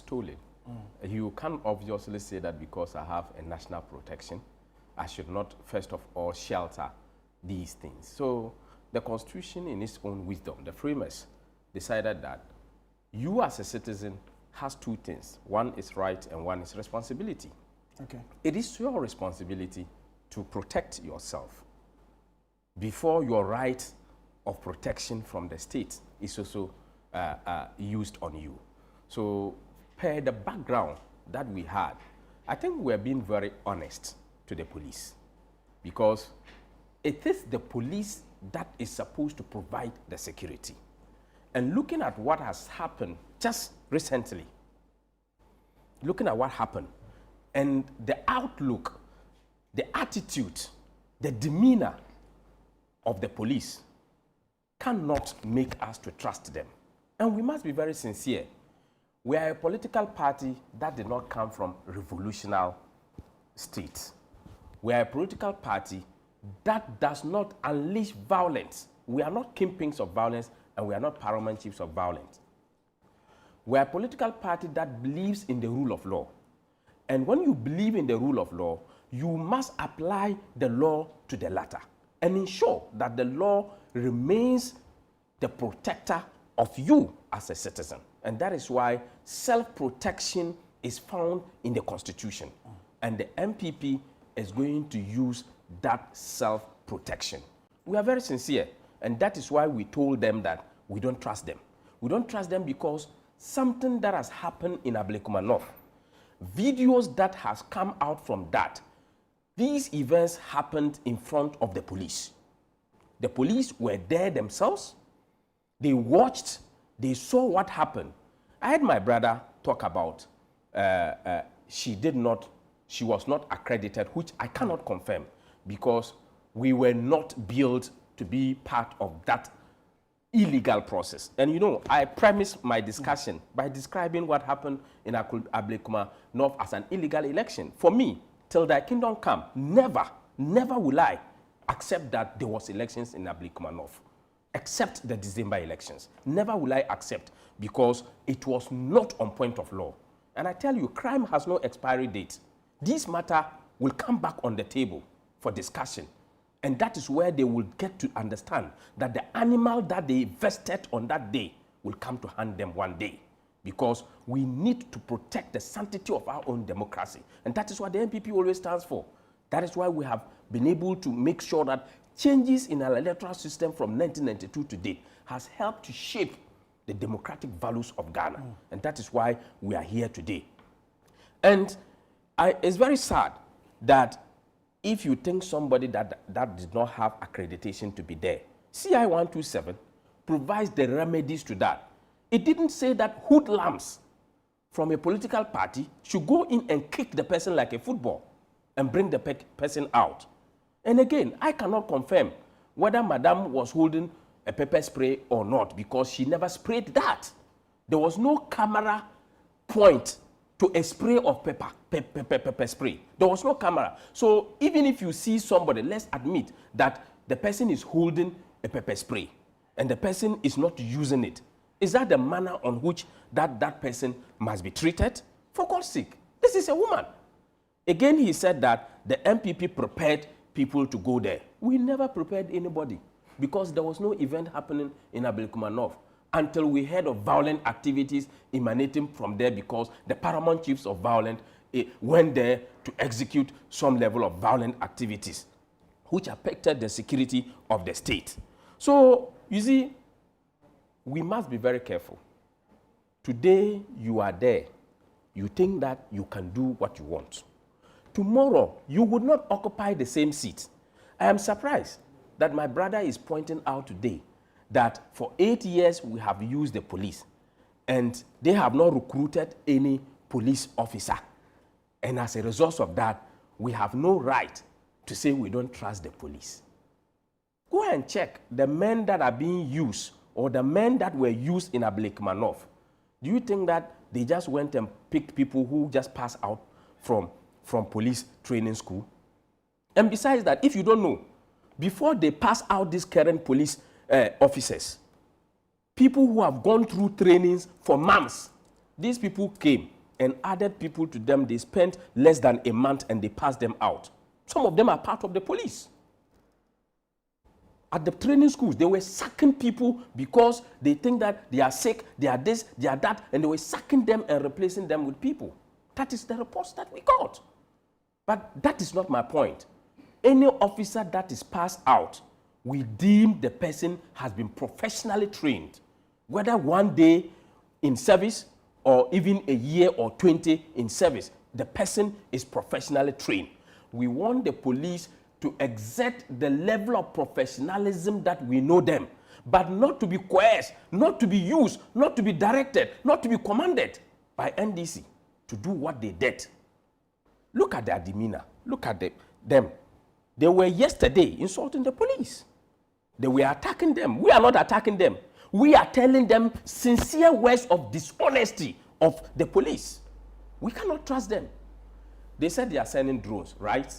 stolen. You can obviously say that because I have a national protection, I should not, first of all, shelter these things. So the Constitution, in its own wisdom, the framers decided that you as a citizen has two things. One is right and one is responsibility. Okay. It is your responsibility to protect yourself before your right of protection from the state is also used on you. So per the background that we had, I think we're being very honest to the police, because it is the police that is supposed to provide the security. And looking at what has happened just recently, looking at what happened and the outlook, the attitude, the demeanor of the police cannot make us to trust them. And we must be very sincere. We are a political party that did not come from revolutionary states. We are a political party that does not unleash violence. We are not kingpins of violence, and we are not paramount chiefs of violence. We are a political party that believes in the rule of law. And when you believe in the rule of law, you must apply the law to the latter and ensure that the law remains the protector of you as a citizen. And that is why self-protection is found in the Constitution. And the NPP is going to use that self-protection. We are very sincere, and that is why we told them that we don't trust them. We don't trust them because something that has happened in Ablekuma North, videos that has come out from that, these events happened in front of the police. The police were there themselves. They watched, they saw what happened. I had my brother talk about she was not accredited, which I cannot confirm because we were not built to be part of that illegal process. And you know, I premised my discussion by describing what happened in Ablekuma North as an illegal election. For me, till thy kingdom come, never will I accept that there was elections in Ablekuma North, except the December elections. Never will I accept, because it was not on point of law. And I tell you, crime has no expiry date. This matter will come back on the table for discussion. And that is where they will get to understand that the animal that they vested on that day will come to hand them one day. Because we need to protect the sanctity of our own democracy. And that is what the NPP always stands for. That is why we have been able to make sure that changes in our electoral system from 1992 to date has helped to shape the democratic values of Ghana. And that is why we are here today. And it's very sad that if you think somebody that did not have accreditation to be there, CI 127 provides the remedies to that. It didn't say that hoodlums from a political party should go in and kick the person like a football and bring the person out. And again, I cannot confirm whether Madam was holding a pepper spray or not, because she never sprayed that. There was no camera point to a spray of pepper spray. There was no camera. So even if you see somebody, let's admit that the person is holding a pepper spray and the person is not using it. Is that the manner on which that person must be treated? For God's sake, this is a woman. Again, he said that the NPP prepared people to go there. We never prepared anybody, because there was no event happening in Ablekuma North until we heard of violent activities emanating from there, because the paramount chiefs of violence went there to execute some level of violent activities which affected the security of the state. So, you see, we must be very careful. Today, you are there. You think that you can do what you want. Tomorrow, you would not occupy the same seat. I am surprised that my brother is pointing out today that for 8 years we have used the police and they have not recruited any police officer. And as a result of that, we have no right to say we don't trust the police. Go and check the men that are being used or the men that were used in Ablekuma North. Do you think that they just went and picked people who just passed out from police training school? And besides that, if you don't know, before they pass out these current police officers, people who have gone through trainings for months, these people came and added people to them. They spent less than a month and they passed them out. Some of them are part of the police. At the training schools, they were sacking people because they think that they are sick, they are this, they are that, and they were sacking them and replacing them with people. That is the reports that we got. But that is not my point. Any officer that is passed out, we deem the person has been professionally trained, whether one day in service or even a year or 20 in service. The person is professionally trained. We want the police to exert the level of professionalism that we know them, but not to be coerced, not to be used, not to be directed, not to be commanded by NDC to do what they did. Look at their demeanor. Look at them. They were yesterday insulting the police. They were attacking them. We are not attacking them. We are telling them sincere words of dishonesty of the police. We cannot trust them. They said they are sending drones, right?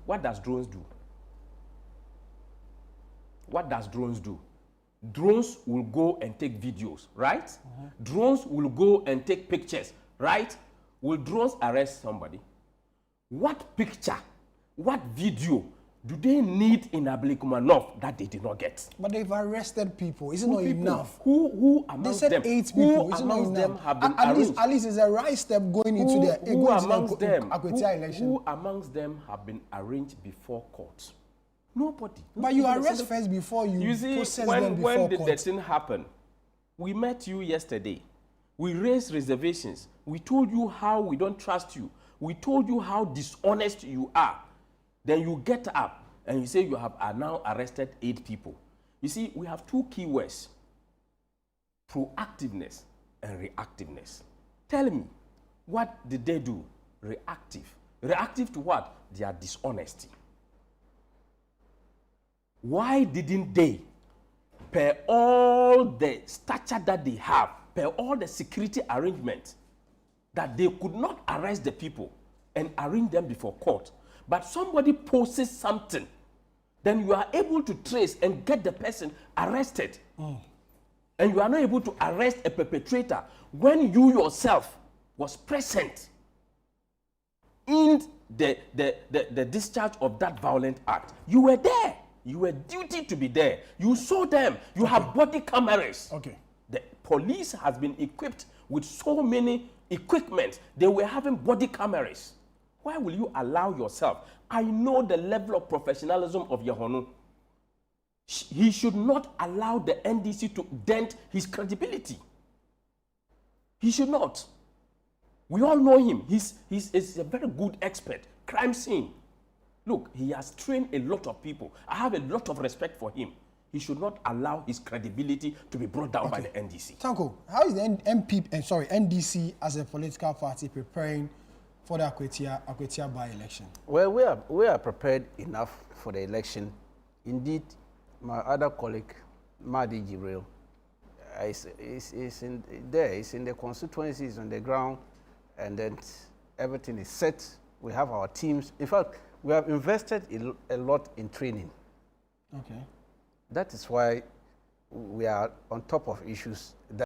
What does drones do? What does drones do? Drones will go and take videos, right? Drones will go and take pictures, right? Will drones arrest somebody? What picture, what video do they need in Ablekuma North that they did not get? But they've arrested people. Is it not enough? Who amongst them? They said 8 people. Who amongst them have been arrested? At least it's a right step going into the Akwatia election. Who amongst them have been arranged before court? Nobody. But you arrest first before you process them before court. When did the thing happen? We met you yesterday. We raised reservations. We told you how we don't trust you. We told you how dishonest you are. Then you get up and you say you have now arrested 8 people. You see, we have 2 keywords: proactiveness and reactiveness. Tell me, what did they do? Reactive. Reactive to what? Their dishonesty. Why didn't they, per all the stature that they have, per all the security arrangements, that they could not arrest the people and arraign them before court? But somebody posts something, then you are able to trace and get the person arrested. And you are not able to arrest a perpetrator when you yourself was present in the discharge of that violent act. You were there. You were duty to be there. You saw them. You have body cameras. The police has been equipped with so many equipment. They were having body cameras. Why will you allow yourself? I know the level of professionalism of Yahonu. He should not allow the NDC to dent his credibility. He should not. We all know him. He's a very good expert. Crime scene. Look, he has trained a lot of people. I have a lot of respect for him. He should not allow his credibility to be brought down by the NDC. Tanko, how is the NDC as a political party preparing for the Akwatia by-election? Well, we are prepared enough for the election. Indeed, my other colleague, Mahdi Jibril, is in there. It's in the constituencies on the ground, and then everything is set. We have our teams. In fact, we have invested a lot in training. That is why we are on top of issues.